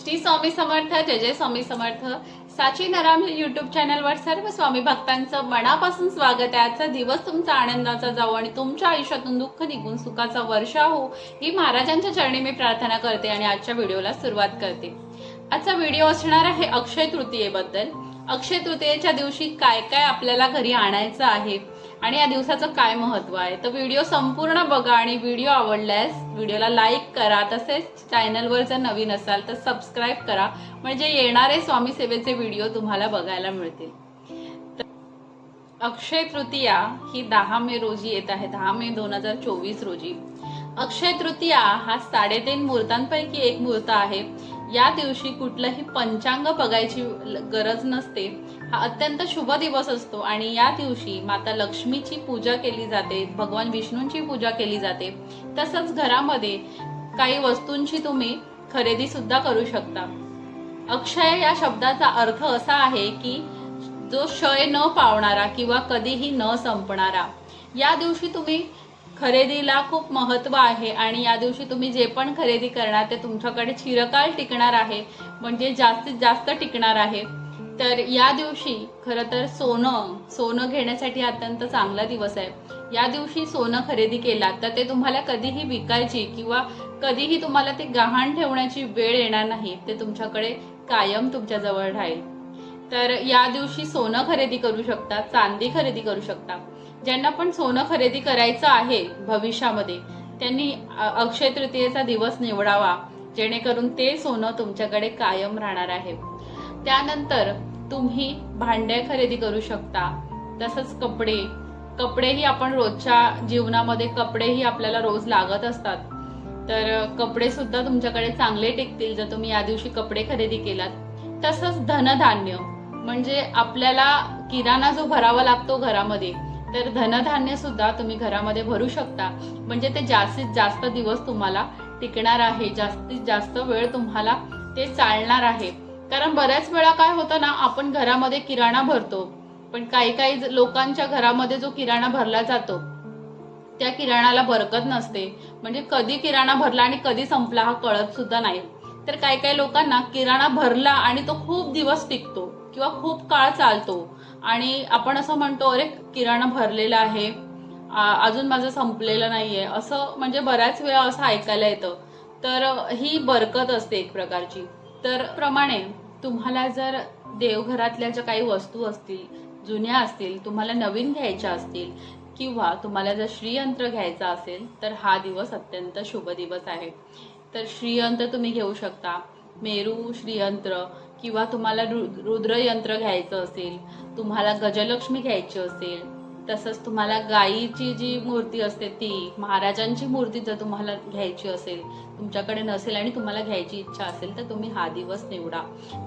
श्री स्वामी समर्थ, जय जय स्वामी समर्थ। साची नराम यूट्यूब चॅनलवर सर्व स्वामी भक्तांचं मनापासून स्वागत आहे। आजचा दिवस तुमचा आनंदाचा जावो आणि तुमच्या आयुष्यातून दुःख निघून सुखाचा वर्षा हो, ही महाराजांच्या चरणी मी प्रार्थना करते आणि आजच्या व्हिडिओला सुरुवात करते। आजचा व्हिडिओ असणार आहे अक्षय तृतीयेबद्दल। अक्षय तृतीयेच्या दिवशी काय काय आपल्याला घरी आणायचं आहे आणि या दिवसाचं काय महत्त्व आहे, तर व्हिडिओ संपूर्ण बघा आणि व्हिडिओ आवडल्यास व्हिडिओला लाईक करा। तसेच चॅनलवर जर नवीन असाल तर सबस्क्राईब करा, म्हणजे येणारे स्वामी सेवेचे व्हिडिओ तुम्हाला बघायला मिळतील। अक्षय तृतीया ही 10 मे रोजी येत आहे, 10 मे 2024 रोजी। अक्षय तृतीया हा 3.5 मुहूर्तांपैकी एक मुहूर्त आहे। या दिवशी कुठलंही पंचांग बघायची गरज नसते। हा अत्यंत शुभ दिवस असतो आणि या दिवशी माता लक्ष्मीची पूजा केली जाते, भगवान विष्णूंची पूजा केली जाते। तसंच घरामध्ये काही वस्तूंची तुम्ही खरेदी सुद्धा करू शकता। अक्षय या शब्दाचा अर्थ असा आहे की जो क्षय न पावणारा किंवा कधीही न संपणारा। या दिवशी तुम्ही खरेदीला खूप महत्त्व आहे आणि या दिवशी तुम्ही जे पण खरेदी करणार ते तुमच्याकडे चिरकाल टिकणार आहे, म्हणजे जास्तीत जास्त टिकणार आहे। तर या दिवशी खरं तर सोनं घेण्यासाठी अत्यंत चांगला दिवस आहे। या दिवशी सोनं खरेदी केला तर ते तुम्हाला कधीही विकायची किंवा कधीही तुम्हाला ते गहाण ठेवण्याची वेळ येणार नाही, ते तुमच्याकडे कायम तुमच्या जवळ राहील। तर या दिवशी सोनं खरेदी करू शकता, चांदी खरेदी करू शकता। ज्यांना पण सोनं खरेदी करायचं आहे भविष्यामध्ये त्यांनी अक्षय तृतीयेचा दिवस निवडावा, जेणेकरून ते सोनं तुमच्याकडे कायम राहणार आहे। त्यानंतर तुम्ही भांडे खरेदी करू शकता। तसंच कपडेही आपण रोजच्या जीवनामध्ये कपडेही आपल्याला रोज लागत असतात, तर कपडे सुद्धा तुमच्याकडे चांगले टिकतील जर तुम्ही या दिवशी कपडे खरेदी केलात। तसंच धनधान्य, म्हणजे आपल्याला किराणा जो भरावा लागतो घरामध्ये, तर धनधान्य सुद्धा तुम्ही घरामध्ये भरू शकता, म्हणजे ते जास्तीत जास्त दिवस तुम्हाला टिकणार आहे, जास्तीत जास्त वेळ तुम्हाला ते चालणार आहे। कारण बऱ्याच वेळा काय होतं ना, आपण घरामध्ये किराणा भरतो, पण काही लोकांच्या घरामध्ये जो किराणा भरला जातो त्या किराणाला बरकत नसते, म्हणजे कधी किराणा भरला आणि कधी संपला हा कळत सुद्धा नाही। तर काही लोकांना किराणा भरला आणि तो खूप दिवस टिकतो किंवा खूप काळ चालतो आणि आपण असं म्हणतो अरे किराणा भरलेला आहे, अजून माझं संपलेलं नाहीये, असं म्हणजे बऱ्याच वेळा असं ऐकायला येतं। तर ही बरकत असते एक प्रकारची। तर प्रमाणे तुम्हाला जर देवघरातल्या ज्या काही वस्तू असतील, जुन्या असतील, तुम्हाला नवीन घ्यायच्या असतील किंवा तुम्हाला जर श्रीयंत्र घ्यायचा असेल तर हा दिवस अत्यंत शुभ दिवस आहे। तर श्रीयंत्र तुम्ही घेऊ शकता, मेरू श्रीयंत्र, किंवा तुम्हाला रुद्रयंत्र घ्यायचं असेल, तुम्हाला गजलक्ष्मी घ्यायची असेल, तसंच तुम्हाला गायीची जी मूर्ती असते ती, महाराजांची मूर्ती जर तुम्हाला घ्यायची असेल, तुमच्याकडे नसेल आणि तुम्हाला घ्यायची इच्छा असेल तर तुम्ही हा दिवस निवडा।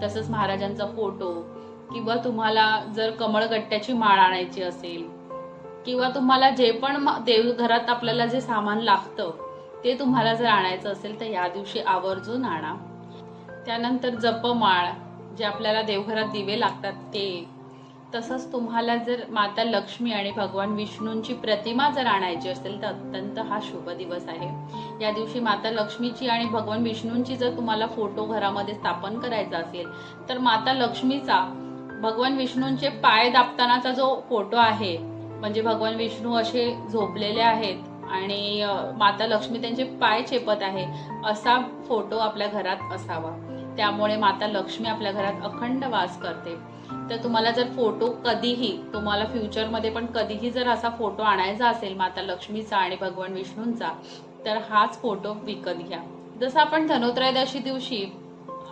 तसंच महाराजांचा फोटो, किंवा तुम्हाला जर कमळगट्ट्याची माळ आणायची असेल, किंवा तुम्हाला जे पण देवघरात आपल्याला जे सामान लागतं ते तुम्हाला जर आणायचं असेल तर या दिवशी आवर्जून आणा। त्यानंतर जपमाळ, जे आपल्याला देवघरात दिवे लागतात ते, तसंच तुम्हाला जर माता लक्ष्मी आणि भगवान विष्णूंची प्रतिमा जर आणायची असेल तर अत्यंत हा शुभ दिवस आहे। या दिवशी माता लक्ष्मीची आणि भगवान विष्णूंची जर तुम्हाला फोटो घरामध्ये स्थापन करायचा असेल तर माता लक्ष्मीचा भगवान विष्णूंचे पाय दाबतानाचा जो फोटो आहे, म्हणजे भगवान विष्णू असे झोपलेले आहेत आणि माता लक्ष्मी त्यांचे पाय चेपत आहे, असा फोटो आपल्या घरात असावा। त्यामुळे माता लक्ष्मी आपल्या घरात अखंड वास करते। तर तुम्हाला जर फोटो कधीही, तुम्हाला फ्युचरमध्ये पण कधीही जर असा फोटो आणायचा असेल माता लक्ष्मीचा आणि भगवान विष्णूंचा, तर हाच फोटो विकत घ्या। जसं आपण धनोत्रयोदशी दिवशी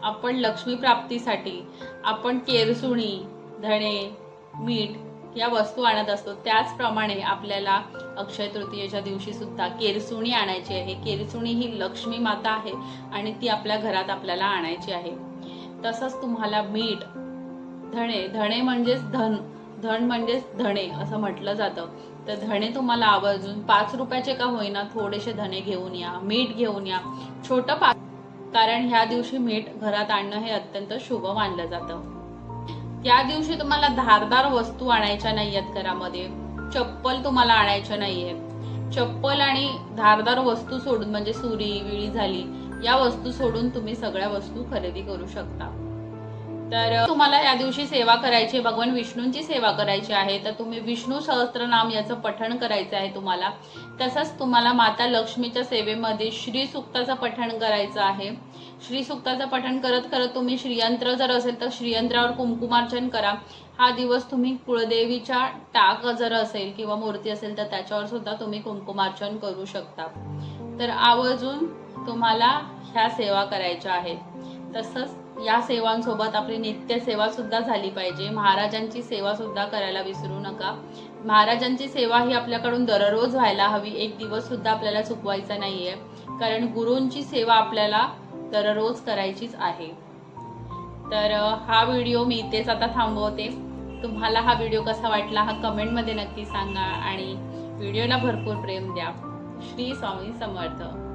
आपण लक्ष्मी प्राप्तीसाठी आपण केरसुणी, धणे, मीठ या वस्तू आणत असतो, त्याचप्रमाणे आपल्याला अक्षय तृतीयेच्या दिवशी सुद्धा केरसुणी आणायची आहे। केरसुणी ही लक्ष्मी माता आहे आणि ती आपल्या घरात आपल्याला आणायची आहे। तसंच तुम्हाला मीठ, धणे म्हणजेच धन म्हणजेच धणे असं म्हटलं जातं, तर धणे तुम्हाला आवर्जून 5 रुपयाचे का होईना थोडेसे धणे घेऊन या, मीठ घेऊन या, छोटं कारण ह्या दिवशी मीठ घरात आणणं हे अत्यंत शुभ मानलं जातं। या दिवशी तुम्हाला धारदार वस्तू आणायच्या नाहीयेत घरामध्ये, चप्पल तुम्हाला आणायच्या नाहीये। चप्पल आणि धारदार वस्तू सोडून, म्हणजे सुरी, विळी झाली, या वस्तू सोडून तुम्ही सगळ्या वस्तू खरेदी करू शकता। तर तुम्हाला या दिवशी सेवा करायची, भगवान विष्णूंची सेवा करायची आहे, तर तुम्ही विष्णू सहस्त्रनाम याचं पठण करायचं आहे तुम्हाला। तसंच तुम्हाला माता लक्ष्मीच्या सेवेमध्ये श्री सूक्ताचं पठण करायचं आहे। श्री सूक्ताचं पठण करत करत तुम्ही श्रीयंत्र जर असेल तर श्रीयंत्रावर कुंकुमार्चन करा। हा दिवस तुम्ही कुळदेवीच्या टाक जर असेल किंवा मूर्ती असेल तर त्याच्यावर सुद्धा तुम्ही कुंकुमार्चन करू शकता। तर आवर्जून तुम्हाला ह्या सेवा करायच्या आहेत। तसंच या सेवांसोबत आपली नित्य सेवा सुद्धा झाली पाहिजे। महाराजांची सेवा सुद्धा करायला विसरू नका। महाराजांची सेवा ही आपल्याकडून दररोज व्हायला हवी, एक दिवस सुद्धा आपल्याला चुकवायचा नाहीये, कारण गुरूंची सेवा आपल्याला दररोज करायचीच आहे। तर हा व्हिडिओ मी इथेच आता थांबवते। तुम्हाला हा व्हिडिओ कसा वाटला हा कमेंटमध्ये नक्की सांगा आणि व्हिडिओला भरपूर प्रेम द्या। श्री स्वामी समर्थ।